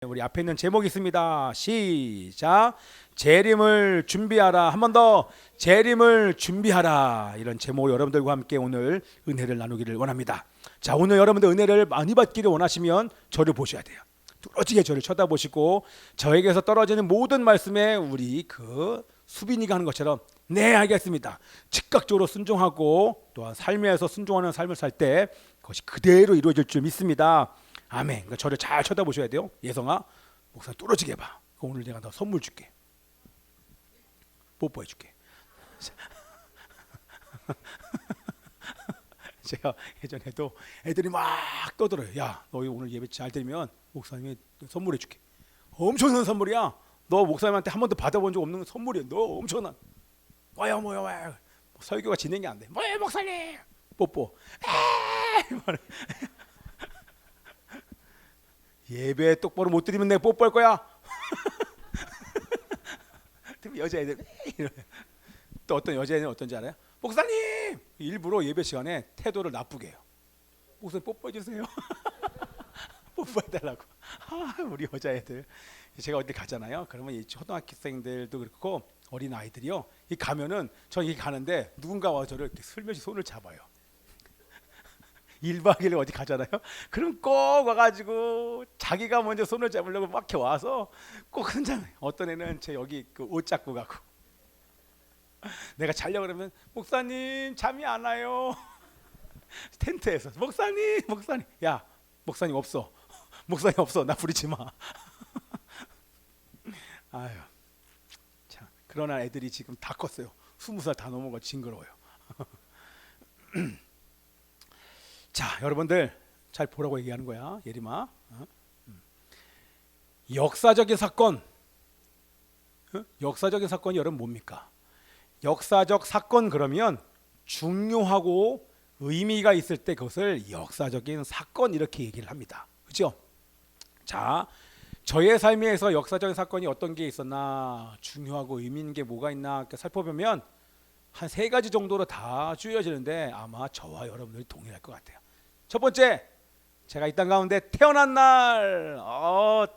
우리 앞에 있는 제목이 있습니다. 시작. 재림을 준비하라. 한 번 더. 재림을 준비하라. 이런 제목으로 여러분들과 함께 오늘 은혜를 나누기를 원합니다. 자, 오늘 여러분들 은혜를 많이 받기를 원하시면 저를 보셔야 돼요. 뚫어지게 저를 쳐다보시고 저에게서 떨어지는 모든 말씀에 우리 그 수빈이가 하는 것처럼 네, 알겠습니다. 즉각적으로 순종하고 또한 삶에서 순종하는 삶을 살 때 그것이 그대로 이루어질 줄 믿습니다. 아멘. 그러니까 저를 잘 쳐다보셔야 돼요. 예성아, 목사 뚫어지게 봐. 오늘 내가 너 선물 줄게. 뽀뽀해 줄게. 제가 예전에도 애들이 막 떠들어요. 야, 너 오늘 예배 잘 드리면 목사님이 선물해 줄게. 엄청난 선물이야. 너 목사님한테 한 번도 받아본 적 없는 선물이야. 너 엄청난. 뭐야. 설교가 진행이 안 돼. 뭐야 목사님. 뽀뽀. 예배 똑바로 못 드리면 내가 뽀뽀할 거야. 여자애들 또 어떤 여자애는 어떤지 알아요? 목사님 일부러 예배 시간에 태도를 나쁘게 해요. 목사님 뽀뽀해 주세요. 뽀뽀해달라고. 우리 여자애들. 제가 어디 가잖아요. 그러면 이 초등학생들도 그렇고 어린 아이들이요. 이 가면은 저 이 가는데 누군가 와서 저를 이렇게 슬며시 손을 잡아요. 1박 2일 어디 가잖아요. 그럼 꼭 와가지고 자기가 먼저 손을 잡으려고 막 이렇게 와서 꼭 흔장해요. 어떤 애는 제 여기 그 옷 잡고 가고 내가 자려고 그러면 목사님 잠이 안 와요. 텐트에서 목사님 야 목사님 없어. 목사님 없어. 나 부르지 마. 아유 참 그러나 애들이 지금 다 컸어요. 20살 다 넘어가 징그러워요. 자, 여러분들 잘 보라고 얘기하는 거야. 예림아. 역사적인 사건. 역사적인 사건이 여러분 뭡니까? 역사적 사건 그러면 중요하고 의미가 있을 때 그것을 역사적인 사건 이렇게 얘기를 합니다. 그렇죠? 자, 저의 삶에서 역사적인 사건이 어떤 게 있었나, 중요하고 의미 있는 게 뭐가 있나 이렇게 살펴보면 한 3가지 정도로 다 쪼여지는데 아마 저와 여러분들이 동일할 것 같아요. 첫 번째, 제가 이 땅 가운데 태어난 날,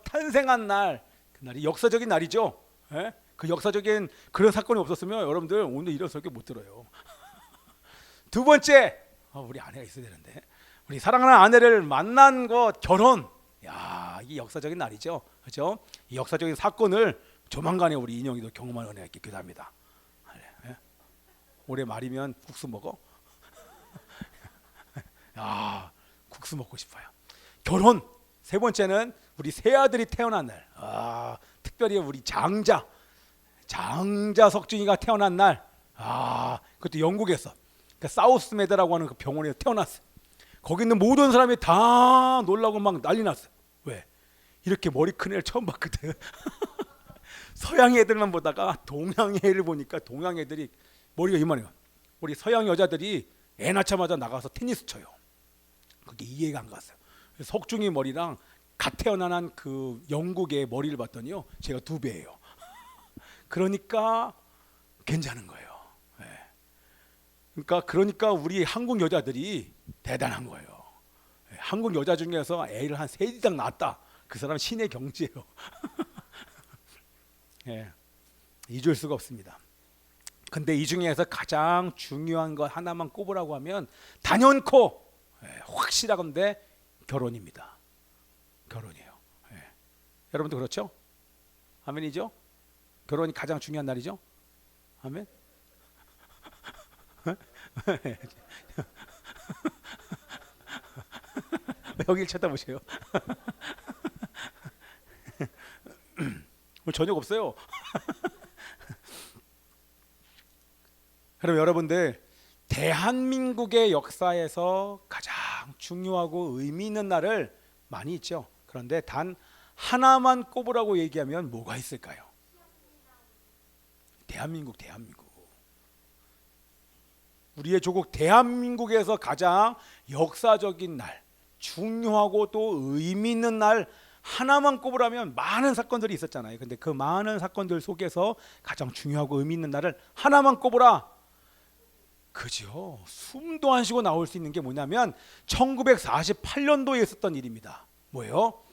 탄생한 날, 그날이 역사적인 날이죠. 예? 그 역사적인 그런 사건이 없었으면 여러분들 오늘 이런 설교 못 들어요. 두 번째, 우리 아내가 있어야 되는데, 우리 사랑하는 아내를 만난 것, 결혼, 야, 이게 역사적인 날이죠. 그렇죠? 이 역사적인 사건을 조만간에 우리 인영이도 경험할 은혜가 있게 기도합니다. 예? 올해 말이면 국수 먹어? 야, 국수 먹고 싶어요. 결혼. 세 번째는 우리 새 아들이 태어난 날. 특별히 우리 장자 석준이가 태어난 날. 그것도 영국에서 그러니까 사우스메드라고 하는 그 병원에서 태어났어. 거기 있는 모든 사람이 다 놀라고 막 난리 났어. 왜? 이렇게 머리 큰 애를 처음 봤거든. 서양 애들만 보다가 동양 애를 보니까 동양 애들이 머리가 이만해요. 우리 서양 여자들이 애 낳자마자 나가서 테니스 쳐요. 그게 이해가 안 갔어요. 석중이 머리랑 갓 태어난 그 영국의 머리를 봤더니요, 제가 2배예요. 그러니까 괜찮은 거예요. 그러니까 우리 한국 여자들이 대단한 거예요. 한국 여자 중에서 애를 한 3이상 낳았다. 그 사람 신의 경지예요. 잊을 수가 없습니다. 근데 이 중에서 가장 중요한 것 하나만 꼽으라고 하면 단연코 확실하건데 결혼입니다. 결혼이에요. 여러분도 그렇죠? 아멘이죠? 결혼이 가장 중요한 날이죠? 아멘? 여길 쳐다보세요. 저녁 없어요. 그럼 여러분들 대한민국의 역사에서 가장 중요하고 의미 있는 날을 많이 있죠. 그런데 단 하나만 꼽으라고 얘기하면 뭐가 있을까요? 대한민국. 우리의 조국 대한민국에서 가장 역사적인 날, 중요하고 또 의미 있는 날 하나만 꼽으라면 많은 사건들이 있었잖아요. 근데 그 많은 사건들 속에서 가장 중요하고 의미 있는 날을 하나만 꼽으라. 그죠? 숨도 안 쉬고 나올 수 있는 게 뭐냐면 1948년도에 있었던 일입니다. 뭐예요?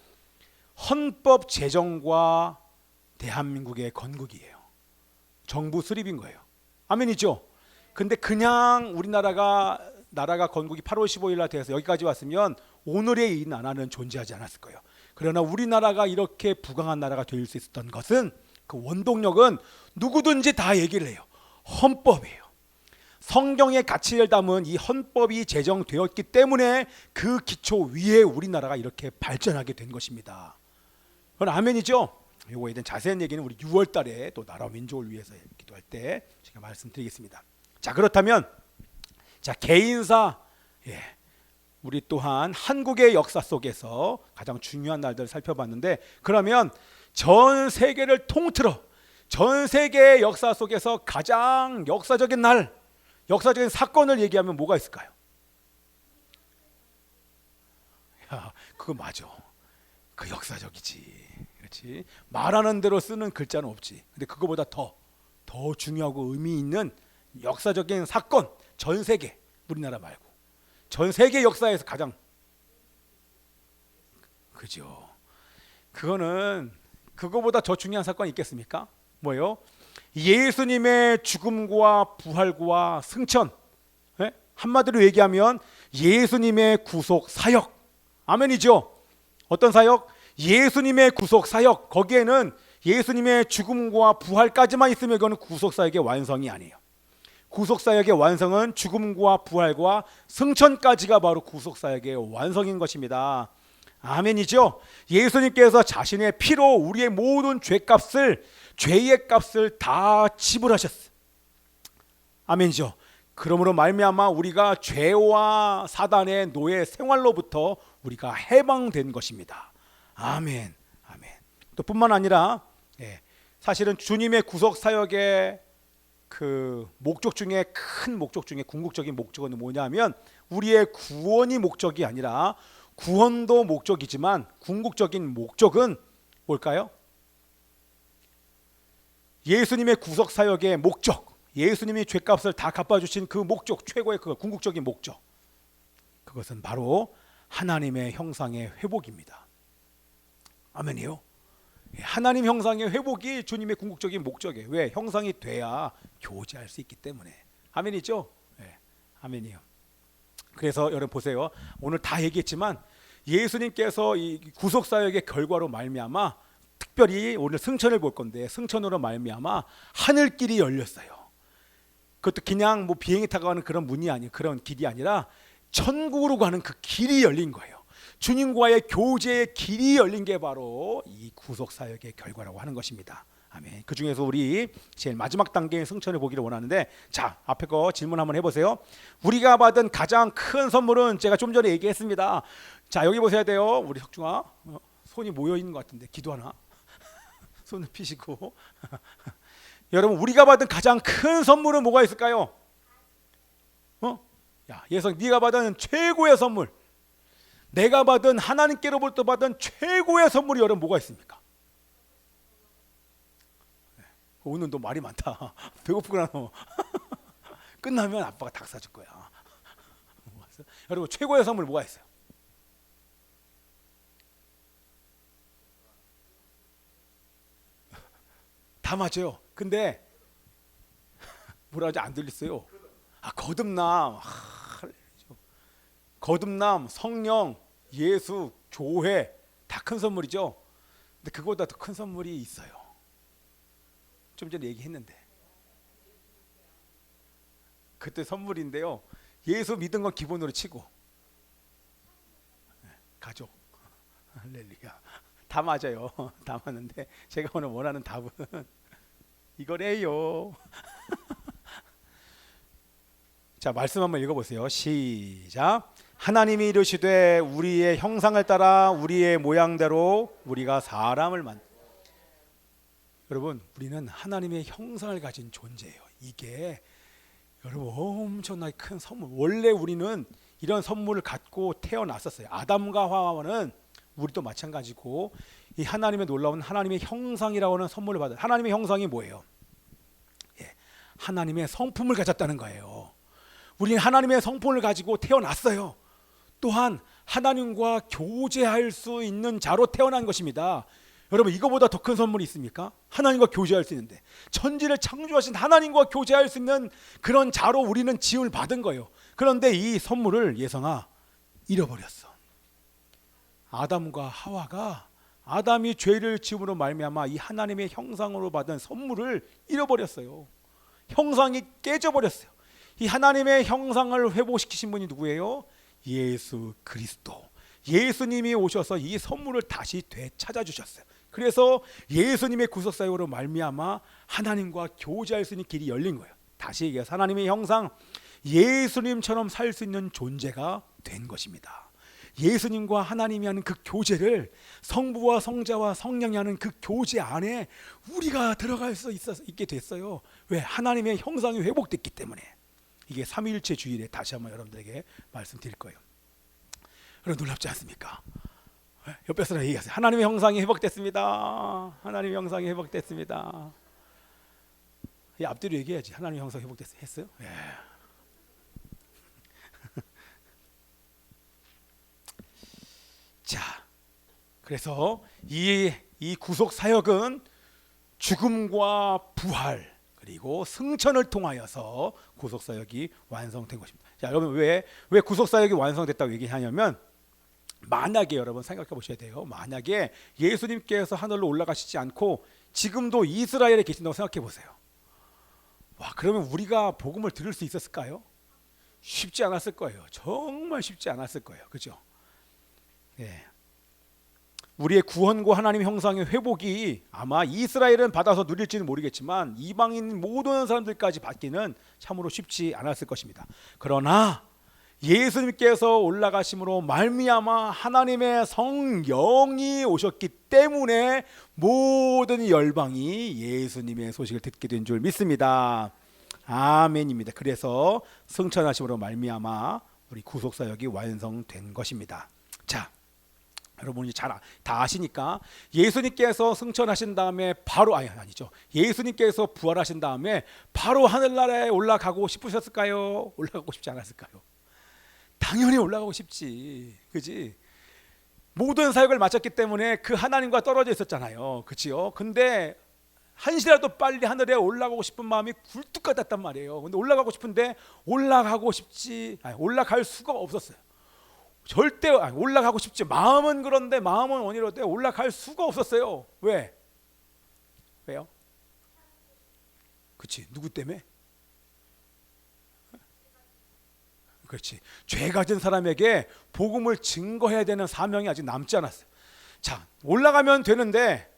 헌법 제정과 대한민국의 건국이에요. 정부 수립인 거예요. 아멘이죠? 근데 그냥 우리나라가 건국이 8월 15일 날 돼서 여기까지 왔으면 오늘의 이 나라는 존재하지 않았을 거예요. 그러나 우리나라가 이렇게 부강한 나라가 될 수 있었던 것은 그 원동력은 누구든지 다 얘기를 해요. 헌법이에요. 성경의 가치를 담은 이 헌법이 제정되었기 때문에 그 기초 위에 우리나라가 이렇게 발전하게 된 것입니다. 그건 아멘이죠? 이거에 대한 자세한 얘기는 우리 6월 달에 또 나라와 민족을 위해서 기도할 때 제가 말씀드리겠습니다. 자, 그렇다면 자, 개인사, 우리 또한 한국의 역사 속에서 가장 중요한 날들을 살펴봤는데, 그러면 전 세계를 통틀어 전 세계의 역사 속에서 가장 역사적인 날, 역사적인 사건을 얘기하면 뭐가 있을까요? 야, 그거 맞아. 그 역사적이지. 그렇지. 말하는 대로 쓰는 글자는 없지. 근데 그거보다 더 중요하고 의미 있는 역사적인 사건, 전 세계, 우리나라 말고 전 세계 역사에서 가장, 그죠. 그거는 그거보다 더 중요한 사건이 있겠습니까? 뭐예요? 예수님의 죽음과 부활과 승천. 한마디로 얘기하면 예수님의 구속 사역. 아멘이죠. 어떤 사역? 예수님의 구속 사역. 거기에는 예수님의 죽음과 부활까지만 있으면 이거는 구속 사역의 완성이 아니에요. 구속 사역의 완성은 죽음과 부활과 승천까지가 바로 구속 사역의 완성인 것입니다. 아멘이죠. 예수님께서 자신의 피로 우리의 모든 죄의 값을 다 지불하셨어요. 아멘이죠. 그러므로 말미암아 우리가 죄와 사단의 노예 생활로부터 우리가 해방된 것입니다. 아멘. 아멘. 또 뿐만 아니라 사실은 주님의 구속 사역의 그 목적 중에 큰 목적 중에 궁극적인 목적은 뭐냐면 우리의 구원이 목적이 아니라, 구원도 목적이지만 궁극적인 목적은 뭘까요? 예수님의 구속 사역의 목적, 예수님이 죄값을 다 갚아주신 그 목적, 최고의 그 궁극적인 목적, 그것은 바로 하나님의 형상의 회복입니다. 아멘이요. 하나님 형상의 회복이 주님의 궁극적인 목적이에요. 왜? 형상이 돼야 교제할 수 있기 때문에. 아멘이죠? 아멘이요. 그래서 여러분 보세요. 오늘 다 얘기했지만 예수님께서 이 구속 사역의 결과로 말미암아, 특별히 오늘 승천을 볼 건데, 승천으로 말미암아 하늘길이 열렸어요. 그것도 그냥 뭐 비행기 타고 가는 그런 문이 아니에요. 그런 길이 아니라 천국으로 가는 그 길이 열린 거예요. 주님과의 교제의 길이 열린 게 바로 이 구속 사역의 결과라고 하는 것입니다. 아멘. 그 중에서 우리 제일 마지막 단계의 승천을 보기를 원하는데, 자, 앞에 거 질문 한번 해보세요. 우리가 받은 가장 큰 선물은 제가 좀 전에 얘기했습니다. 자, 여기 보셔야 돼요. 우리 석중아, 손이 모여 있는 것 같은데 기도하나? 손을 피시고. 여러분, 우리가 받은 가장 큰 선물은 뭐가 있을까요? 야, 예성, 네가 받은 최고의 선물, 내가 받은 하나님께로부터 받은 최고의 선물이 여러분 뭐가 있습니까? 오늘 너 말이 많다. 배고프구나 너. 끝나면 아빠가 닭 사줄 거야. 여러분, 최고의 선물 뭐가 있어요? 다 맞아요. 근데 뭐라 하지 안 들렸어요. 거듭남. 거듭남, 성령, 예수, 교회 다 큰 선물이죠. 근데 그거보다 더 큰 선물이 있어요. 좀 전에 얘기했는데, 그때 선물인데요. 예수 믿은 건 기본으로 치고, 가족, 할렐루야, 다 맞아요. 다 맞는데 제가 오늘 원하는 답은 이거래요. 자, 말씀 한번 읽어보세요. 시작. 하나님이 이르시되 우리의 형상을 따라 우리의 모양대로 우리가 사람을 여러분, 우리는 하나님의 형상을 가진 존재예요. 이게 여러분 엄청나게 큰 선물. 원래 우리는 이런 선물을 갖고 태어났었어요. 아담과 하와는 우리도 마찬가지고, 이 하나님의 놀라운 하나님의 형상이라고 하는 선물을 받은, 하나님의 형상이 뭐예요? 하나님의 성품을 가졌다는 거예요. 우리는 하나님의 성품을 가지고 태어났어요. 또한 하나님과 교제할 수 있는 자로 태어난 것입니다. 여러분, 이거보다 더 큰 선물이 있습니까? 하나님과 교제할 수 있는데, 천지를 창조하신 하나님과 교제할 수 있는 그런 자로 우리는 지음을 받은 거예요. 그런데 이 선물을 예성아 잃어버렸어. 아담과 하와가 아담이 죄를 지음으로 말미암아 이 하나님의 형상으로 받은 선물을 잃어버렸어요. 형상이 깨져버렸어요. 이 하나님의 형상을 회복시키신 분이 누구예요? 예수 그리스도. 예수님이 오셔서 이 선물을 다시 되찾아 주셨어요. 그래서 예수님의 구속사역으로 말미암아 하나님과 교제할 수 있는 길이 열린 거예요. 다시 얘기해서 하나님의 형상, 예수님처럼 살 수 있는 존재가 된 것입니다. 예수님과 하나님이 하는 그 교제를, 성부와 성자와 성령이 하는 그 교제 안에 우리가 들어갈 수 있게 됐어요. 왜? 하나님의 형상이 회복됐기 때문에. 이게 삼위일체 주일에 다시 한번 여러분들에게 말씀드릴 거예요. 여러분, 놀랍지 않습니까? 옆에 사람 얘기하세요. 하나님의 형상이 회복됐습니다. 하나님의 형상이 회복됐습니다. 앞뒤로 얘기해야지. 하나님의 형상이 회복됐어요. 했어요? 예. 자, 그래서 이 구속 사역은 죽음과 부활 그리고 승천을 통하여서 구속 사역이 완성된 것입니다. 자, 여러분, 왜 구속 사역이 완성됐다고 얘기하냐면, 만약에 여러분 생각해 보셔야 돼요. 만약에 예수님께서 하늘로 올라가시지 않고 지금도 이스라엘에 계신다고 생각해 보세요. 와, 그러면 우리가 복음을 들을 수 있었을까요? 쉽지 않았을 거예요. 정말 쉽지 않았을 거예요. 그죠? 예. 우리의 구원과 하나님의 형상의 회복이 아마 이스라엘은 받아서 누릴지는 모르겠지만 이방인 모든 사람들까지 받기는 참으로 쉽지 않았을 것입니다. 그러나 예수님께서 올라가심으로 말미암아 하나님의 성령이 오셨기 때문에 모든 열방이 예수님의 소식을 듣게 된 줄 믿습니다. 아멘입니다. 그래서 승천하심으로 말미암아 우리 구속사역이 완성된 것입니다. 자, 여러분이 다 아시니까 예수님께서 승천하신 다음에 바로 아니죠. 예수님께서 부활하신 다음에 바로 하늘나라에 올라가고 싶으셨을까요? 올라가고 싶지 않았을까요? 당연히 올라가고 싶지, 그지? 모든 사역을 마쳤기 때문에 그 하나님과 떨어져 있었잖아요, 그치요? 근데 한시라도 빨리 하늘에 올라가고 싶은 마음이 굴뚝 같았단 말이에요. 근데 올라가고 싶은데 올라갈 수가 없었어요. 절대 올라가고 싶지. 마음은 그런데 마음은 원이로되 올라갈 수가 없었어요. 왜요? 그치? 누구 때문에? 그렇지. 죄 가진 사람에게 복음을 증거해야 되는 사명이 아직 남지 않았어요. 자, 올라가면 되는데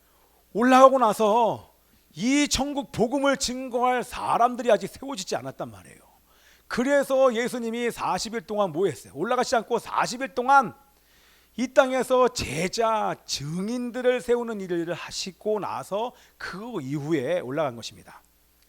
올라가고 나서 이 천국 복음을 증거할 사람들이 아직 세워지지 않았단 말이에요. 그래서 예수님이 40일 동안 뭐 했어요? 올라가지 않고 40일 동안 이 땅에서 제자, 증인들을 세우는 일을 하시고 나서 그 이후에 올라간 것입니다.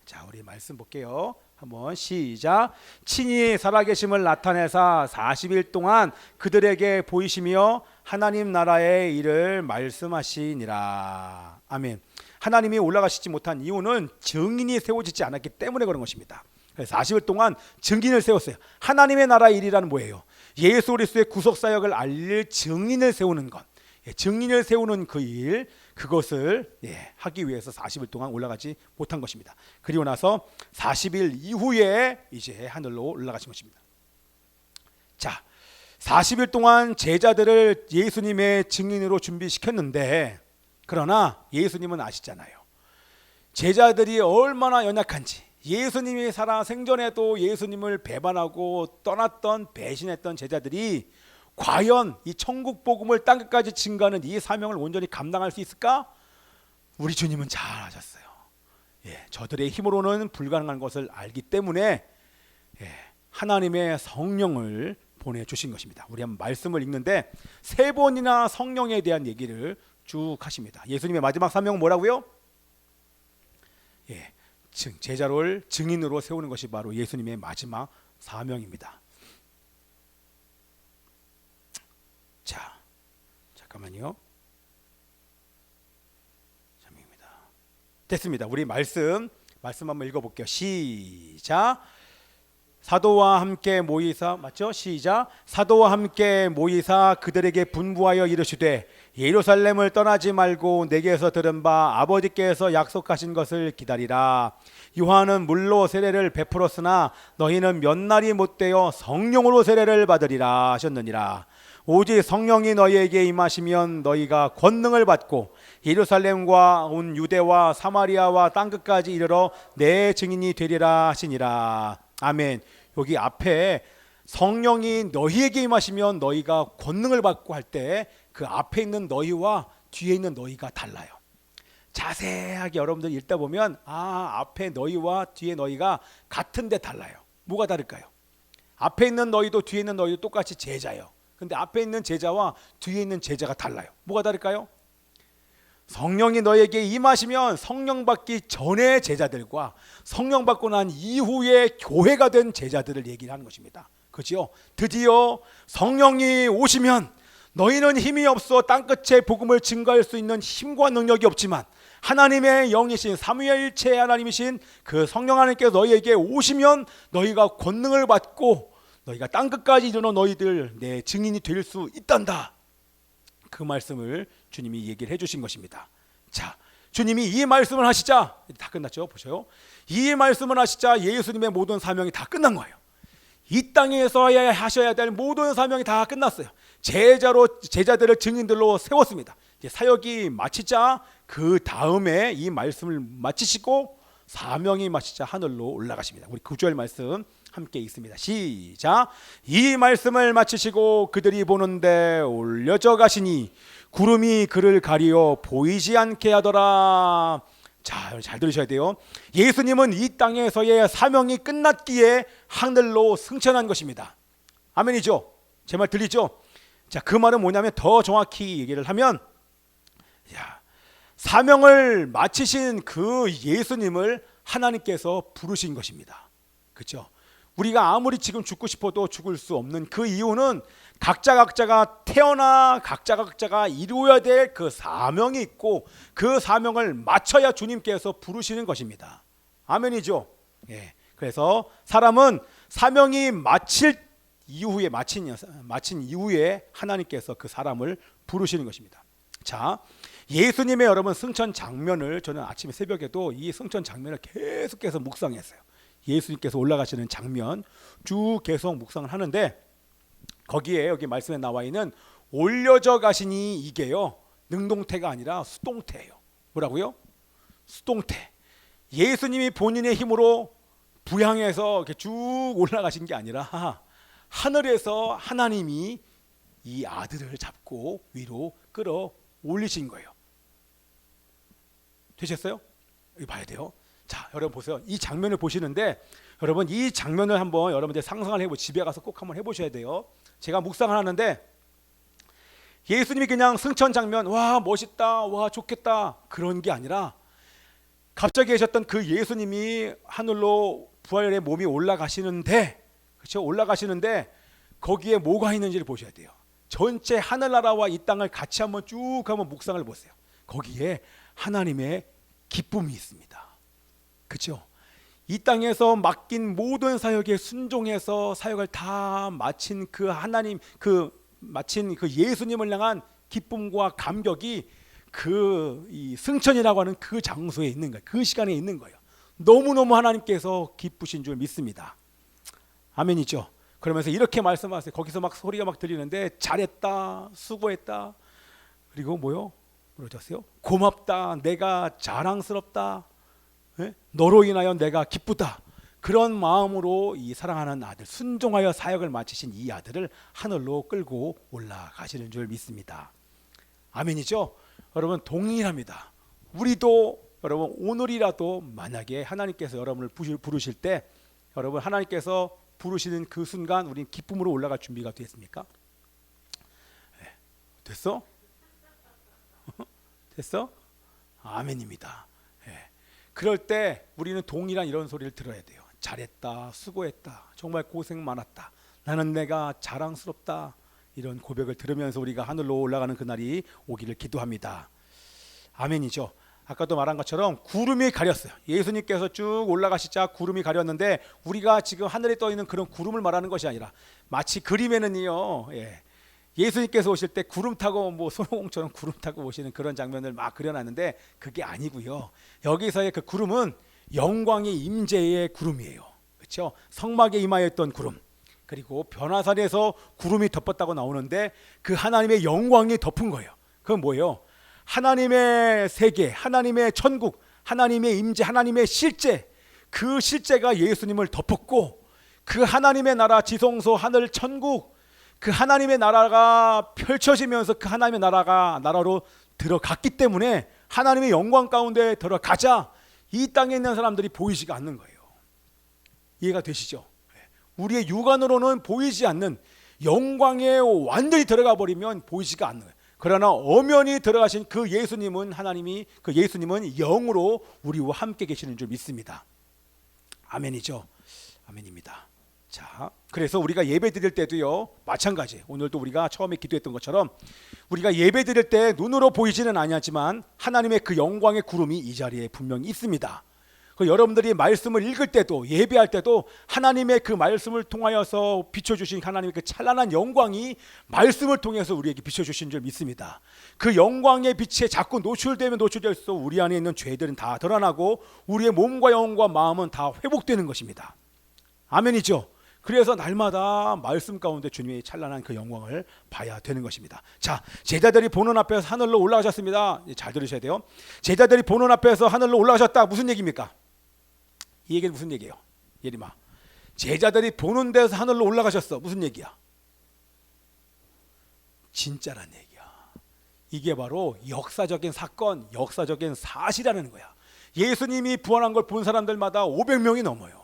자, 우리 말씀 볼게요. 한번 시작. 친히 살아계심을 나타내사 40일 동안 그들에게 보이시며 하나님 나라의 일을 말씀하시니라. 아멘. 하나님이 올라가시지 못한 이유는 증인이 세워지지 않았기 때문에 그런 것입니다. 40일 동안 증인을 세웠어요. 하나님의 나라의 일이라는 뭐예요? 예수 그리스도의 구속사역을 알릴 증인을 세우는 것. 증인을 세우는 그 일, 그것을 하기 위해서 40일 동안 올라가지 못한 것입니다. 그리고 나서 40일 이후에 이제 하늘로 올라가신 것입니다. 자, 40일 동안 제자들을 예수님의 증인으로 준비시켰는데, 그러나 예수님은 아시잖아요. 제자들이 얼마나 연약한지. 예수님이 살아 생전에도 예수님을 배반하고 떠났던, 배신했던 제자들이 과연 이 천국 복음을 땅끝까지 증거하는 이 사명을 온전히 감당할 수 있을까? 우리 주님은 잘 아셨어요. 저들의 힘으로는 불가능한 것을 알기 때문에 하나님의 성령을 보내주신 것입니다. 우리 한번 말씀을 읽는데 3번이나 성령에 대한 얘기를 쭉 하십니다. 예수님의 마지막 사명은 뭐라고요? 제자를 증인으로 세우는 것이 바로 예수님의 마지막 사명입니다. 자, 잠깐만요. 잠입니다. 됐습니다. 우리 말씀 한번 읽어볼게요. 시작. 사도와 함께 모이사, 맞죠? 시작. 사도와 함께 모이사 그들에게 분부하여 이르시되 예루살렘을 떠나지 말고 내게서 들은 바 아버지께서 약속하신 것을 기다리라. 요한은 물로 세례를 베풀었으나 너희는 몇 날이 못되어 성령으로 세례를 받으리라 하셨느니라. 오직 성령이 너희에게 임하시면 너희가 권능을 받고 예루살렘과 온 유대와 사마리아와 땅끝까지 이르러 내 증인이 되리라 하시니라. 아멘. 여기 앞에 성령이 너희에게 임하시면 너희가 권능을 받고 할 때 그 앞에 있는 너희와 뒤에 있는 너희가 달라요. 자세하게 여러분들 읽다 보면 앞에 너희와 뒤에 너희가 같은데 달라요. 뭐가 다를까요? 앞에 있는 너희도 뒤에 있는 너희도 똑같이 제자예요. 근데 앞에 있는 제자와 뒤에 있는 제자가 달라요. 뭐가 다를까요? 성령이 너에게 임하시면 성령 받기 전의 제자들과 성령 받고 난 이후에 교회가 된 제자들을 얘기를 하는 것입니다. 그렇죠? 드디어 성령이 오시면 너희는 힘이 없어 땅끝에 복음을 증거할 수 있는 힘과 능력이 없지만 하나님의 영이신 삼위일체 하나님이신 그 성령 하나님께서 너희에게 오시면 너희가 권능을 받고 너희가 땅끝까지 이르러 너희들 내 증인이 될 수 있단다. 그 말씀을 주님이 얘기를 해주신 것입니다. 자, 주님이 이 말씀을 하시자 다 끝났죠. 보세요. 이 말씀을 하시자 예수님의 모든 사명이 다 끝난 거예요. 이 땅에서 하셔야 될 모든 사명이 다 끝났어요. 제자들을 증인들로 세웠습니다. 이제 사역이 마치자 그 다음에 이 말씀을 마치시고 사명이 마치자 하늘로 올라가십니다. 우리 9절 말씀 함께 읽습니다. 시작. 이 말씀을 마치시고 그들이 보는데 올려져 가시니 구름이 그를 가리어 보이지 않게 하더라. 자, 잘 들으셔야 돼요. 예수님은 이 땅에서의 사명이 끝났기에 하늘로 승천한 것입니다. 아멘이죠? 제 말 들리죠? 자, 그 말은 뭐냐면 더 정확히 얘기를 하면 사명을 마치신 그 예수님을 하나님께서 부르신 것입니다. 그렇죠? 우리가 아무리 지금 죽고 싶어도 죽을 수 없는 그 이유는 각자가 태어나 각자가 이루어야 될 그 사명이 있고 그 사명을 마쳐야 주님께서 부르시는 것입니다. 아멘이죠? 예. 그래서 사람은 사명이 마친 이후에 하나님께서 그 사람을 부르시는 것입니다. 자, 예수님의 여러분 승천 장면을 저는 아침에 새벽에도 이 승천 장면을 계속해서 묵상했어요. 예수님께서 올라가시는 장면 쭉 계속 묵상을 하는데 거기에 여기 말씀에 나와 있는 올려져 가시니 이게요 능동태가 아니라 수동태예요. 뭐라고요? 수동태. 예수님이 본인의 힘으로 부양해서 이렇게 쭉 올라가신 게 아니라 하늘에서 하나님이 이 아들을 잡고 위로 끌어 올리신 거예요. 되셨어요? 여기 봐야 돼요. 자, 여러분 보세요. 이 장면을 보시는데 여러분 이 장면을 한번 여러분들 상상을 해보고 집에 가서 꼭 한번 해보셔야 돼요. 제가 묵상을 하는데 예수님이 그냥 승천 장면 와 멋있다 와 좋겠다 그런 게 아니라 갑자기 계셨던 그 예수님이 하늘로 부활의 몸이 올라가시는데 그렇죠? 올라가시는데 거기에 뭐가 있는지를 보셔야 돼요. 전체 하늘나라와 이 땅을 같이 한번 쭉 한번 묵상을 보세요. 거기에 하나님의 기쁨이 있습니다. 그렇죠? 이 땅에서 맡긴 모든 사역에 순종해서 사역을 다 마친 그 하나님 마친 그 예수님을 향한 기쁨과 감격이 이 승천이라고 하는 그 장소에 있는 거예요. 그 시간에 있는 거예요. 너무너무 하나님께서 기쁘신 줄 믿습니다. 아멘이죠. 그러면서 이렇게 말씀하세요. 거기서 막 소리가 막 들리는데 잘했다, 수고했다, 그리고 뭐라고 하세요? 고맙다, 내가 자랑스럽다, 너로 인하여 내가 기쁘다. 그런 마음으로 이 사랑하는 아들, 순종하여 사역을 마치신 이 아들을 하늘로 끌고 올라가시는 줄 믿습니다. 아멘이죠. 여러분 동일합니다. 우리도 여러분 오늘이라도 만약에 하나님께서 여러분을 부르실 때 여러분 하나님께서 부르시는 그 순간 우리는 기쁨으로 올라갈 준비가 됐습니까? 됐어? 됐어? 아멘입니다. 그럴 때 우리는 동일한 이런 소리를 들어야 돼요. 잘했다, 수고했다, 정말 고생 많았다, 나는 내가 자랑스럽다. 이런 고백을 들으면서 우리가 하늘로 올라가는 그날이 오기를 기도합니다. 아멘이죠. 아까도 말한 것처럼 구름이 가렸어요. 예수님께서 쭉 올라가시자 구름이 가렸는데 우리가 지금 하늘에 떠 있는 그런 구름을 말하는 것이 아니라 마치 그림에는요. 예수님께서 오실 때 구름 타고 뭐 손오공처럼 구름 타고 오시는 그런 장면을 막 그려놨는데 그게 아니고요. 여기서의 그 구름은 영광의 임재의 구름이에요. 그렇죠? 성막에 임하였던 구름. 그리고 변화산에서 구름이 덮었다고 나오는데 그 하나님의 영광이 덮은 거예요. 그건 뭐예요? 하나님의 세계, 하나님의 천국, 하나님의 임재, 하나님의 실제, 그 실제가 예수님을 덮었고 그 하나님의 나라 지성소 하늘 천국, 그 하나님의 나라가 펼쳐지면서 그 하나님의 나라로 들어갔기 때문에 하나님의 영광 가운데 들어가자 이 땅에 있는 사람들이 보이지가 않는 거예요. 이해가 되시죠? 우리의 육안으로는 보이지 않는 영광에 완전히 들어가 버리면 보이지가 않는 거예요. 그러나 엄연히 들어가신 그 예수님은 그 예수님은 영으로 우리와 함께 계시는 줄 믿습니다. 아멘이죠. 아멘입니다. 자, 그래서 우리가 예배 드릴 때도요 마찬가지. 오늘도 우리가 처음에 기도했던 것처럼 우리가 예배 드릴 때 눈으로 보이지는 않았지만 하나님의 그 영광의 구름이 이 자리에 분명히 있습니다. 여러분들이 말씀을 읽을 때도 예배할 때도 하나님의 그 말씀을 통하여서 비춰주신 하나님의 그 찬란한 영광이 말씀을 통해서 우리에게 비춰주신 줄 믿습니다. 그 영광의 빛에 자꾸 노출되면 노출될수록 우리 안에 있는 죄들은 다 드러나고 우리의 몸과 영과 마음은 다 회복되는 것입니다. 아멘이죠. 그래서 날마다 말씀 가운데 주님의 찬란한 그 영광을 봐야 되는 것입니다. 자, 제자들이 보는 앞에서 하늘로 올라가셨습니다. 잘 들으셔야 돼요. 제자들이 보는 앞에서 하늘로 올라가셨다. 무슨 얘기입니까? 이 얘기는 무슨 얘기예요? 예림아, 제자들이 보는 데서 하늘로 올라가셨어. 무슨 얘기야? 진짜란 얘기야. 이게 바로 역사적인 사건, 역사적인 사실이라는 거야. 예수님이 부활한 걸 본 사람들마다 500명이 넘어요.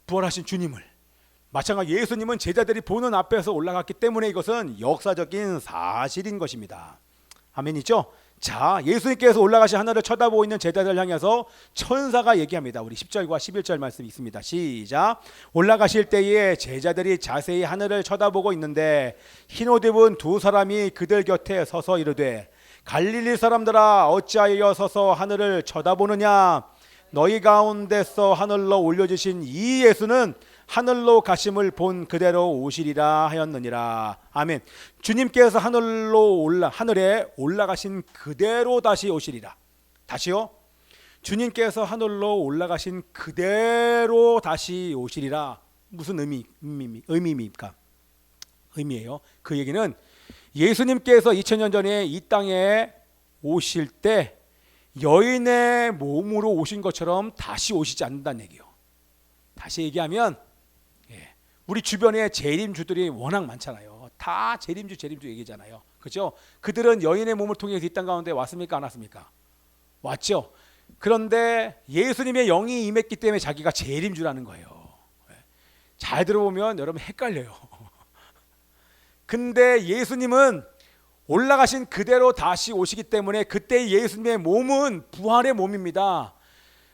부활하신 주님을. 마찬가지 예수님은 제자들이 보는 앞에서 올라갔기 때문에 이것은 역사적인 사실인 것입니다. 아멘이죠? 자, 예수님께서 올라가신 하늘을 쳐다보고 있는 제자들을 향해서 천사가 얘기합니다. 우리 10절과 11절 말씀이 있습니다. 시작. 올라가실 때에 제자들이 자세히 하늘을 쳐다보고 있는데 흰옷 입은 두 사람이 그들 곁에 서서 이르되 갈릴리 사람들아 어찌하여 서서 하늘을 쳐다보느냐? 너희 가운데서 하늘로 올려주신 이 예수는 하늘로 가심을 본 그대로 오시리라 하였느니라. 아멘. 주님께서 하늘에 올라가신 그대로 다시 오시리라. 다시요. 주님께서 하늘로 올라가신 그대로 다시 오시리라. 무슨 의미입니까? 의미예요. 그 얘기는 예수님께서 2000년 전에 이 땅에 오실 때 여인의 몸으로 오신 것처럼 다시 오시지 않는다는 얘기예요. 다시 얘기하면 우리 주변에 재림주들이 워낙 많잖아요. 다 재림주 얘기잖아요. 그렇죠? 그들은 여인의 몸을 통해서 이 땅 가운데 왔습니까? 안 왔습니까? 왔죠. 그런데 예수님의 영이 임했기 때문에 자기가 재림주라는 거예요. 잘 들어보면 여러분 헷갈려요. 근데 예수님은 올라가신 그대로 다시 오시기 때문에 그때 예수님의 몸은 부활의 몸입니다.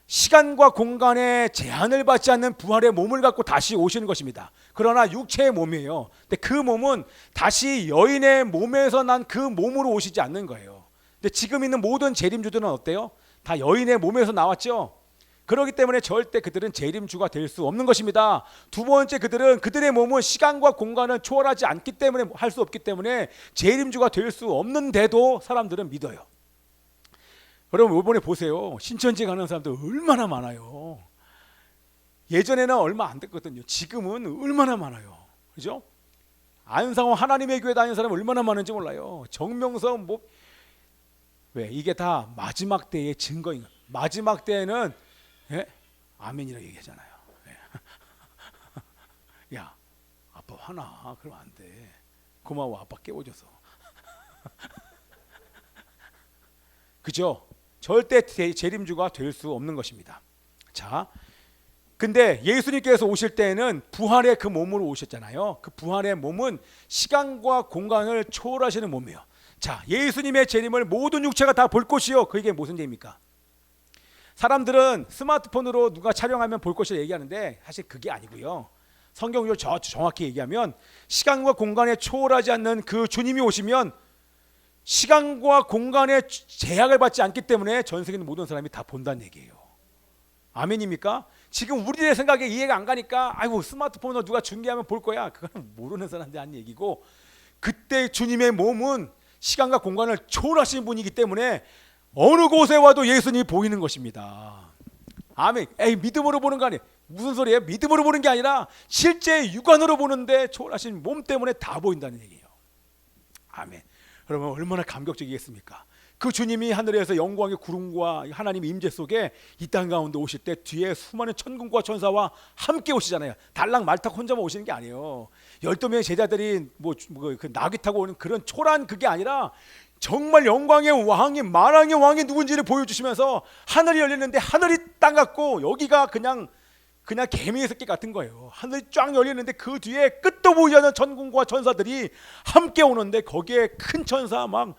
시간과 공간에 제한을 받지 않는 부활의 몸을 갖고 다시 오시는 것입니다. 그러나 육체의 몸이에요. 근데 그 몸은 다시 여인의 몸에서 난 그 몸으로 오시지 않는 거예요. 근데 지금 있는 모든 재림주들은 어때요? 다 여인의 몸에서 나왔죠. 그렇기 때문에 절대 그들은 재림주가 될 수 없는 것입니다. 두 번째, 그들의 몸은 시간과 공간을 초월하지 않기 때문에 할 수 없기 때문에 재림주가 될 수 없는데도 사람들은 믿어요. 여러분 이번에 보세요. 신천지 가는 사람들 얼마나 많아요. 예전에는 얼마 안 됐거든요. 지금은 얼마나 많아요. 그죠? 안상호 하나님의 교회 다니는 사람 얼마나 많은지 몰라요. 정명성 왜 이게 다 마지막 때의 증거인 거예요. 마지막 때에는 아멘이라고 얘기하잖아요. 야, 아빠 화나. 그러면 안 돼. 고마워, 아빠 깨워줘서. 그죠? 절대 재림주가 될 수 없는 것입니다. 자, 근데 예수님께서 오실 때에는 부활의 그 몸으로 오셨잖아요. 그 부활의 몸은 시간과 공간을 초월하시는 몸이에요. 자, 예수님의 재림을 모든 육체가 다 볼 것이요. 그게 무슨 얘기입니까? 사람들은 스마트폰으로 누가 촬영하면 볼 것이라 얘기하는데 사실 그게 아니고요. 성경적으로 정확히 얘기하면 시간과 공간에 초월하지 않는 그 주님이 오시면 시간과 공간의 제약을 받지 않기 때문에 전 세계 모든 사람이 다 본다는 얘기예요. 아멘입니까? 지금 우리의 생각에 이해가 안 가니까 아이고 스마트폰으로 누가 중계하면 볼 거야. 그거는 모르는 사람한테 한 얘기고, 그때 주님의 몸은 시간과 공간을 초월하신 분이기 때문에 어느 곳에 와도 예수님이 보이는 것입니다. 아멘. 에이, 믿음으로 보는 거 아니에요. 무슨 소리예요? 믿음으로 보는 게 아니라 실제 육안으로 보는데 초월하신 몸 때문에 다 보인다는 얘기예요. 아멘. 여러분 얼마나 감격적이겠습니까? 그 주님이 하늘에서 영광의 구름과 하나님의 임재 속에 이 땅 가운데 오실 때 뒤에 수많은 천군과 천사와 함께 오시잖아요. 달랑 말 타고 혼자만 오시는 게 아니에요. 12명의 제자들이 그 나귀 타고 오는 그런 초라한 그게 아니라 정말 영광의 왕이, 만왕의 왕이 누군지를 보여주시면서 하늘이 열리는데 하늘이 땅 같고 여기가 그냥 개미의 새끼 같은 거예요. 하늘이 쫙 열리는데 그 뒤에 끝도 보이지 않는 천군과 천사들이 함께 오는데 거기에 큰 천사, 막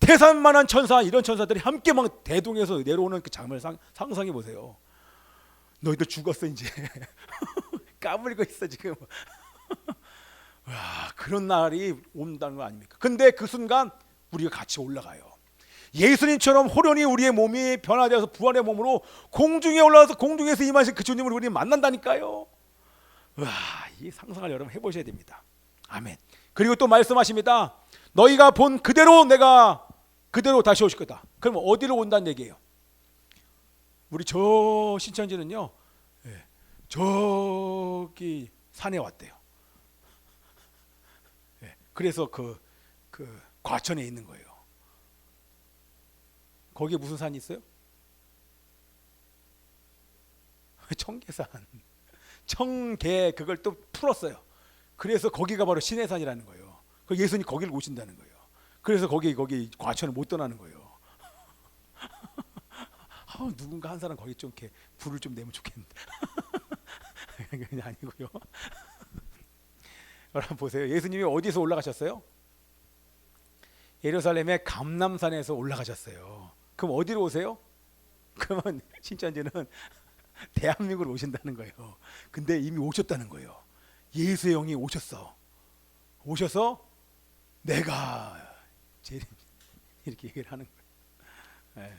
태산만한 천사, 이런 천사들이 함께 막 대동에서 내려오는 그 장면을 상상해 보세요. 너희들 죽었어 이제. 까불고 있어 지금. 와, 그런 날이 온다는 거 아닙니까? 근데 그 순간 우리가 같이 올라가요. 예수님처럼 호련히 우리의 몸이 변화되어서 부활의 몸으로 공중에 올라와서 공중에서 임하신 그 주님을 우리 만난다니까요. 와, 이 상상을 여러분 해보셔야 됩니다. 아멘. 그리고 또 말씀하십니다. 너희가 본 그대로 내가 그대로 다시 오실 거다. 그럼 어디로 온다는 얘기예요? 우리 저 신천지는요, 저기 산에 왔대요. 그래서 그 과천에 있는 거예요. 거기에 무슨 산이 있어요? 청계산. 청계, 그걸 또 풀었어요. 그래서 거기가 바로 신해산이라는 거예요. 예수님이 거기를 오신다는 거예요. 그래서 거기 과천을 못 떠나는 거예요. 누군가 한 사람 거기 좀 이렇게 불을 좀 내면 좋겠는데. 그게 아니고요. 여러분 보세요. 예수님이 어디서 올라가셨어요? 예루살렘의 감람산에서 올라가셨어요. 그럼 어디로 오세요? 그러면 신천지는 대한민국으로 오신다는 거예요. 근데 이미 오셨다는 거예요. 예수의 영이 오셔서 내가 제일 이렇게 얘기를 하는 거예요.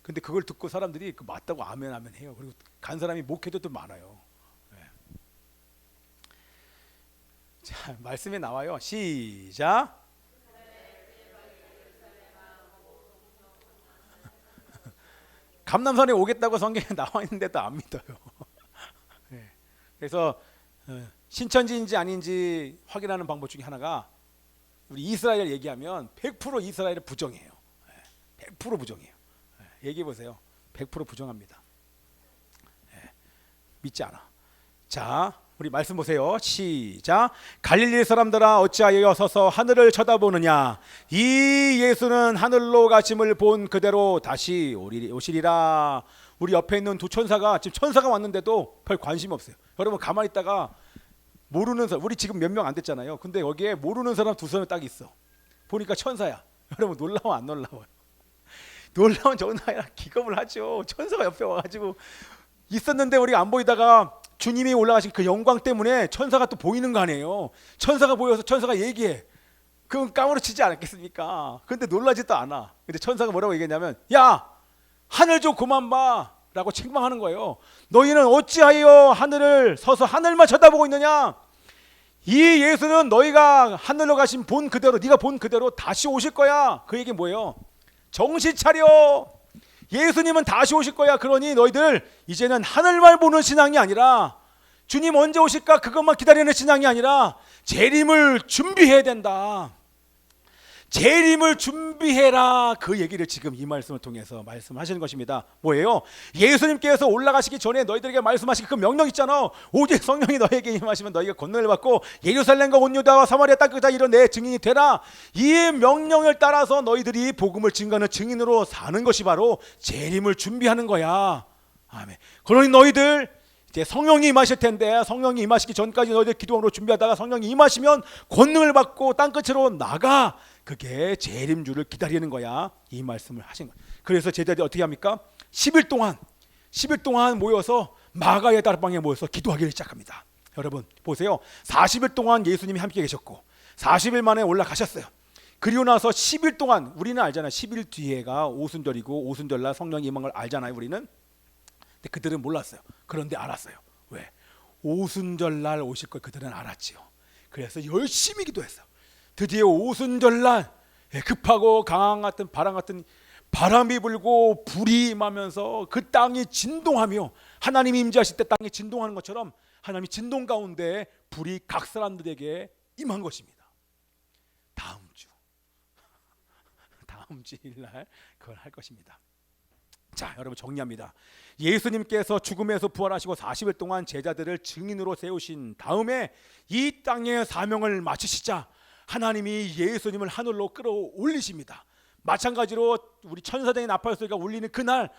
근데 그걸 듣고 사람들이 맞다고 아멘 해요. 그리고 간 사람이 목회도 많아요. 자, 말씀에 나와요. 시작. 감람산에 오겠다고 성경에 나와 있는데도 안 믿어요. 그래서 신천지인지 아닌지 확인하는 방법 중에 하나가, 우리 이스라엘 얘기하면 100% 이스라엘을 부정해요. 100% 부정해요. 얘기해 보세요. 100% 부정합니다. 믿지 않아. 자, 우리 말씀 보세요. 시작. 갈릴리 사람들아 어찌하여 서서 하늘을 쳐다보느냐. 이 예수는 하늘로 가심을 본 그대로 다시 오시리라. 우리 옆에 있는 두 천사가, 지금 천사가 왔는데도 별 관심이 없어요. 여러분 가만히 있다가 모르는 사람, 우리 지금 몇 명 안 됐잖아요. 근데 여기에 모르는 사람 두 사람 딱 있어. 보니까 천사야. 여러분 놀라워 안 놀라워요? 놀라운 정도 아니라 기겁을 하죠. 천사가 옆에 와가지고 있었는데 우리가 안 보이다가 주님이 올라가신 그 영광 때문에 천사가 또 보이는 거 아니에요. 천사가 보여서 천사가 얘기해. 그건 까무러치지 않았겠습니까? 근데 놀라지도 않아. 근데 천사가 뭐라고 얘기했냐면, 야, 하늘 좀 그만 봐 라고 책망하는 거예요. 너희는 어찌하여 하늘을 서서 하늘만 쳐다보고 있느냐. 이 예수는 너희가 하늘로 가신 본 그대로, 네가 본 그대로 다시 오실 거야. 그 얘기 뭐예요? 정신 차려. 예수님은 다시 오실 거야. 그러니 너희들 이제는 하늘만 보는 신앙이 아니라, 주님 언제 오실까 그것만 기다리는 신앙이 아니라 재림을 준비해야 된다. 재림을 준비해라. 그 얘기를 지금 이 말씀을 통해서 말씀하시는 것입니다. 뭐예요? 예수님께서 올라가시기 전에 너희들에게 말씀하신 그 명령 있잖아. 오직 성령이 너에게 임하시면 너희가 권능을 받고 예루살렘과 온 유다와 사마리아 땅끝까지 이런 내 증인이 되라. 이 명령을 따라서 너희들이 복음을 증거하는 증인으로 사는 것이 바로 재림을 준비하는 거야. 아멘. 그러니 너희들 이제 성령이 임하실 텐데, 성령이 임하시기 전까지 너희들 기도함으로 준비하다가 성령이 임하시면 권능을 받고 땅끝으로 나가. 그게 재림주를 기다리는 거야. 이 말씀을 하신 거예요. 그래서 제자들이 어떻게 합니까? 10일 동안 모여서 마가의 다락방에 모여서 기도하기를 시작합니다. 여러분 보세요. 40일 동안 예수님이 함께 계셨고 40일 만에 올라가셨어요. 그리고 나서 10일 동안 우리는 알잖아요. 10일 뒤에가 오순절이고 오순절날 성령이 임한 걸 알잖아요. 우리는. 근데 그들은 몰랐어요. 그런데 알았어요. 왜? 오순절날 오실 걸 그들은 알았지요. 그래서 열심히 기도했어요. 드디어 오순절날 급하고 강한 같은 바람 같은 바람이 불고 불이 임하면서 그 땅이 진동하며 하나님이 임재하실 때 땅이 진동하는 것처럼 하나님이 진동 가운데 불이 각 사람들에게 임한 것입니다. 다음 주일날 그걸 할 것입니다. 자, 여러분 정리합니다. 예수님께서 죽음에서 부활하시고 40일 동안 제자들을 증인으로 세우신 다음에 이 땅의 사명을 마치시자 하나님이 예수님을 하늘로 끌어올리십니다. 마찬가지로 우리 천사장의 나팔 소리가 울리는 그날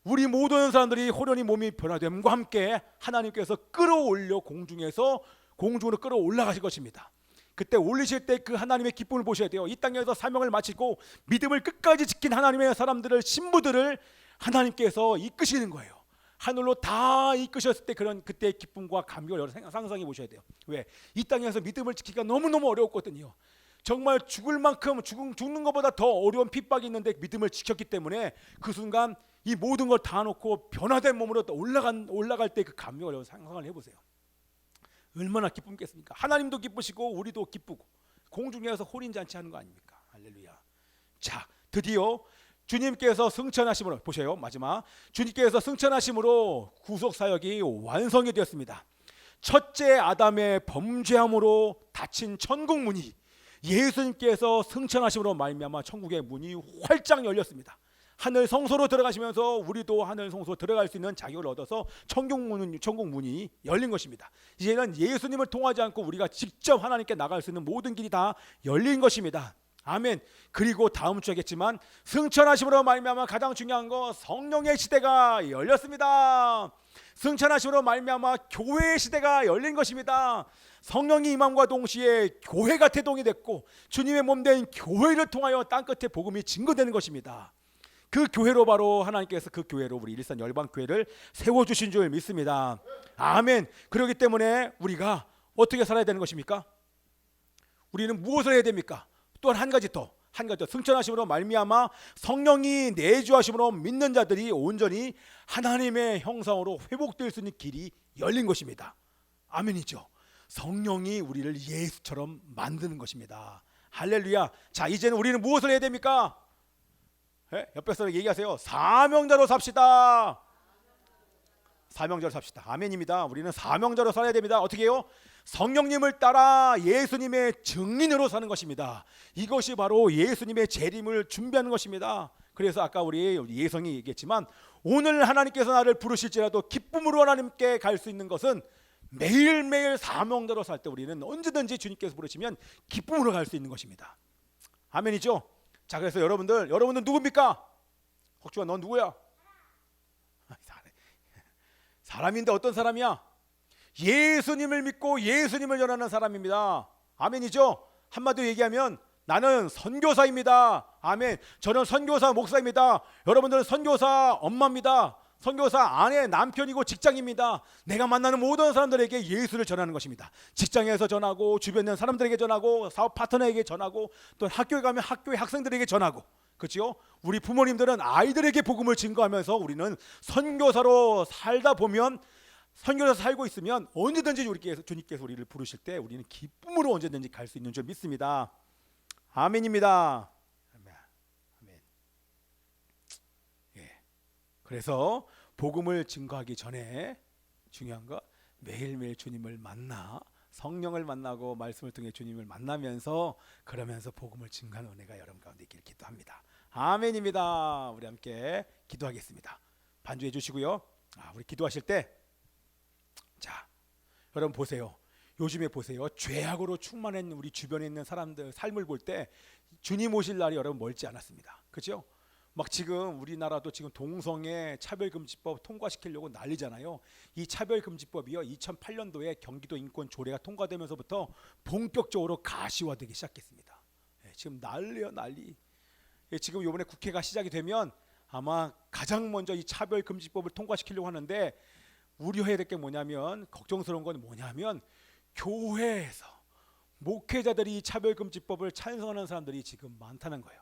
우리 모든 사람들이 호련히 몸이 변화됨과 함께 하나님께서 끌어올려 공중으로 끌어올라가실 것입니다. 그때 올리실 때 그 하나님의 기쁨을 보셔야 돼요. 이 땅에서 사명을 마치고 믿음을 끝까지 지킨 하나님의 사람들을, 신부들을 하나님께서 이끄시는 거예요. 하늘로 다 이끄셨을 때 그때의 기쁨과 감격을 상상해 보셔야 돼요. 왜? 이 땅에서 믿음을 지키기가 너무너무 어려웠거든요. 정말 죽을 만큼 죽는 것보다 더 어려운 핍박이 있는데 믿음을 지켰기 때문에 그 순간 이 모든 걸 다 놓고 변화된 몸으로 올라갈 때 그 감격을 상상을 해보세요. 얼마나 기쁘겠습니까? 하나님도 기쁘시고 우리도 기쁘고 공중에서 혼인잔치 하는 거 아닙니까? 할렐루야. 자, 드디어 주님께서 승천하심으로, 보세요. 마지막 주님께서 승천하심으로 구속사역이 완성이 되었습니다. 첫째 아담의 범죄함으로 닫힌 천국문이 예수님께서 승천하심으로 말미암아 천국의 문이 활짝 열렸습니다. 하늘 성소로 들어가시면서 우리도 하늘 성소로 들어갈 수 있는 자격을 얻어서 천국 문이 열린 것입니다. 이제는 예수님을 통하지 않고 우리가 직접 하나님께 나갈 수 있는 모든 길이 다 열린 것입니다. 아멘. 그리고 다음 주겠지만 승천하심으로 말미암아 가장 중요한 거 성령의 시대가 열렸습니다. 승천하심으로 말미암아 교회의 시대가 열린 것입니다. 성령이 임함과 동시에 교회가 태동이 됐고 주님의 몸된 교회를 통하여 땅끝에 복음이 증거되는 것입니다. 그 교회로 바로 하나님께서 그 교회로 우리 일산 열방교회를 세워주신 줄 믿습니다. 아멘. 그렇기 때문에 우리가 어떻게 살아야 되는 것입니까? 우리는 무엇을 해야 됩니까? 또한 한 가지 더 승천하심으로 말미암아 성령이 내주하심으로 믿는 자들이 온전히 하나님의 형상으로 회복될 수 있는 길이 열린 것입니다. 아멘이죠. 성령이 우리를 예수처럼 만드는 것입니다. 할렐루야. 자, 이제는 우리는 무엇을 해야 됩니까? 옆에 사람 얘기하세요. 사명자로 삽시다. 사명자로 삽시다. 아멘입니다. 우리는 사명자로 살아야 됩니다. 어떻게 해요? 성령님을 따라 예수님의 증인으로 사는 것입니다. 이것이 바로 예수님의 재림을 준비하는 것입니다. 그래서 아까 우리 예성이 얘기했지만 오늘 하나님께서 나를 부르실지라도 기쁨으로 하나님께 갈 수 있는 것은 매일매일 사명자로 살 때 우리는 언제든지 주님께서 부르시면 기쁨으로 갈 수 있는 것입니다. 아멘이죠? 자, 그래서 여러분들 누굽니까? 혹주가 넌 누구야? 사람인데 어떤 사람이야? 예수님을 믿고 예수님을 전하는 사람입니다. 아멘이죠? 한마디로 얘기하면 나는 선교사입니다. 아멘. 저는 선교사 목사입니다. 여러분들은 선교사 엄마입니다. 선교사 아내, 남편이고 직장입니다. 내가 만나는 모든 사람들에게 예수를 전하는 것입니다. 직장에서 전하고 주변에 있는 사람들에게 전하고 사업 파트너에게 전하고 또 학교에 가면 학교의 학생들에게 전하고, 그렇죠? 우리 부모님들은 아이들에게 복음을 증거하면서 우리는 선교사로 살다 보면, 선교사로 살고 있으면 언제든지 주님께서 우리를 부르실 때 우리는 기쁨으로 언제든지 갈 수 있는 줄 믿습니다. 아멘입니다. 아멘. 예. 그래서 복음을 증거하기 전에 중요한 거 매일매일 주님을 만나 성령을 만나고 말씀을 통해 주님을 만나면서 그러면서 복음을 증거하는 은혜가 여러분 가운데 있기를 기도합니다. 아멘입니다. 우리 함께 기도하겠습니다. 반주해 주시고요. 우리 기도하실 때, 자, 여러분 보세요. 요즘에 보세요. 죄악으로 충만한 우리 주변에 있는 사람들 삶을 볼 때 주님 오실 날이 여러분 멀지 않았습니다. 그렇죠? 막 지금 우리나라도 지금 동성애 차별금지법 통과시키려고 난리잖아요. 이 차별금지법이요 2008년도에 경기도 인권 조례가 통과되면서부터 본격적으로 가시화되기 시작했습니다. 지금 난리요 난리. 지금 이번에 국회가 시작이 되면 아마 가장 먼저 이 차별금지법을 통과시키려고 하는데 우려해야 될 게 뭐냐면, 걱정스러운 건 뭐냐면 교회에서 목회자들이 차별금지법을 찬성하는 사람들이 지금 많다는 거예요.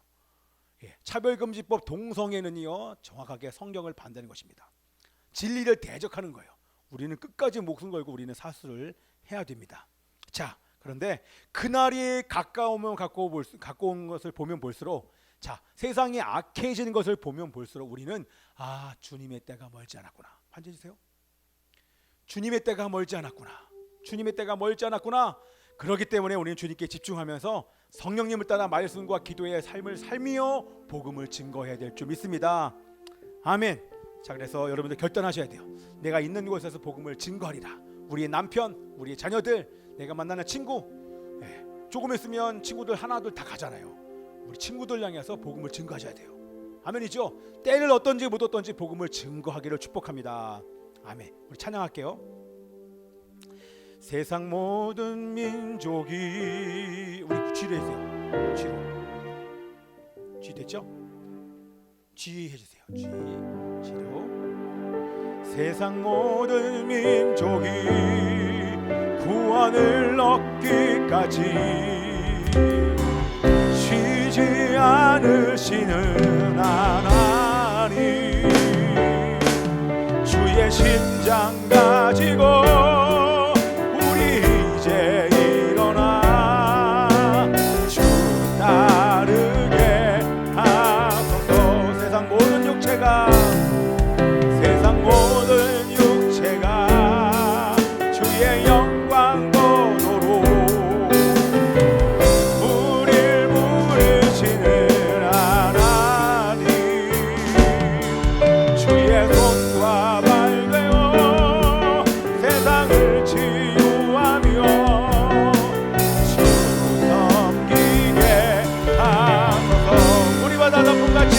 차별금지법 동성애는요 정확하게 성경을 반대하는 것입니다. 진리를 대적하는 거예요. 우리는 끝까지 목숨 걸고 우리는 사수를 해야 됩니다. 자, 그런데 그날이 가까운 것을 보면 볼수록, 자, 세상이 악해지는 것을 보면 볼수록 우리는 주님의 때가 멀지 않았구나. 반겨주세요. 주님의 때가 멀지 않았구나. 주님의 때가 멀지 않았구나. 그렇기 때문에 우리는 주님께 집중하면서 성령님을 따라 말씀과 기도의 삶을 살며 복음을 증거해야 될 줄 믿습니다. 아멘. 자, 그래서 여러분들 결단하셔야 돼요. 내가 있는 곳에서 복음을 증거하리라. 우리의 남편, 우리의 자녀들, 내가 만나는 친구, 조금 있으면 친구들 하나둘 다 가잖아요. 우리 친구들 향해서 복음을 증거하셔야 돼요. 아멘이죠. 때를 어떤지 못 어떤지 복음을 증거하기를 축복합니다. 아멘. 우리 찬양할게요. 세상 모든 민족이, 우리 G로 해주세요. G로. G 됐죠? G 해주세요. G로. 세상 모든 민족이 구원을 얻기까지 쉬지 않으시는 하나님, 주의 심장 가지고 우리 이제 일어나 주 따르게 하소서. 세상 모든 육체가 주의 영광 보도록 우릴 부르시는 하나님, 주의 손과 발 되어 세상을 치유하며 주 섬기게 하소서. 우리 바다 덮음같이,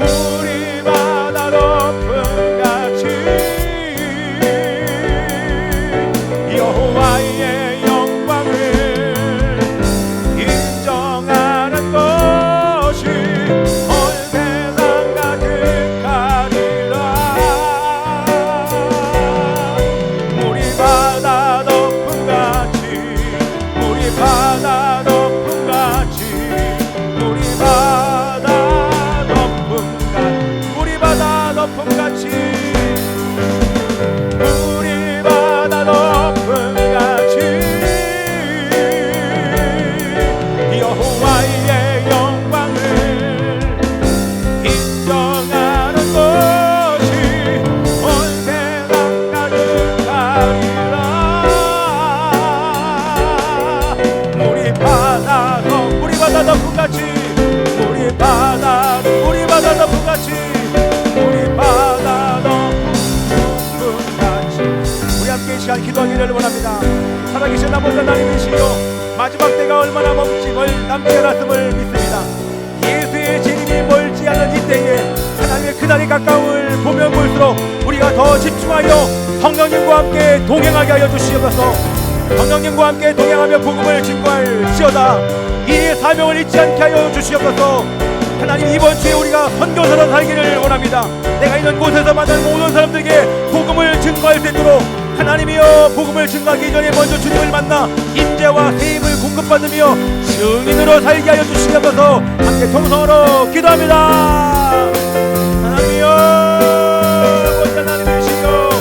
우리 바다 덮음같이 여호와의 영광을 인정하는 것이 온 세상 가득하리라. 우리 바다 덮음같이, 우리 바다 덮음같이, 우리 바다 덮음같이, 우리 바다 덮음같이, 우리 바다 덮음같이 여호와의 영광을 인정하는 것이 온 세상 가득하리라. 우리 바다 덮음같이, 우리 바다 덮음같이, 우리 바다 덮음같이. 우리 함께 이 시간 기도하기를 원합니다. 살아계신 아버지 하나님이시여, 마지막 때가 얼마나 남지 않았음을 믿습니다. 예수의 재림이 멀지 않은 이 때에 하나님의 그날이 가까움을 보면 볼수록 우리가 더 집중하여 성령님과 함께 동행하게 하여 주시옵소서. 성령님과 함께 동행하며 복음을 증거할지어다. 이 사명을 잊지 않게 하여 주시옵소서. 하나님, 이번 주에 우리가 선교사로 살기를 원합니다. 내가 있는 곳에서 만난 모든 사람들에게 복음을 증거할 수 있도록 하나님이여, 복음을 증거하기 이전에 먼저 주님을 만나 인재와 세임을 공급받으며 증인으로 살게 하여 주시옵소서. 함께 통성으로 기도합니다.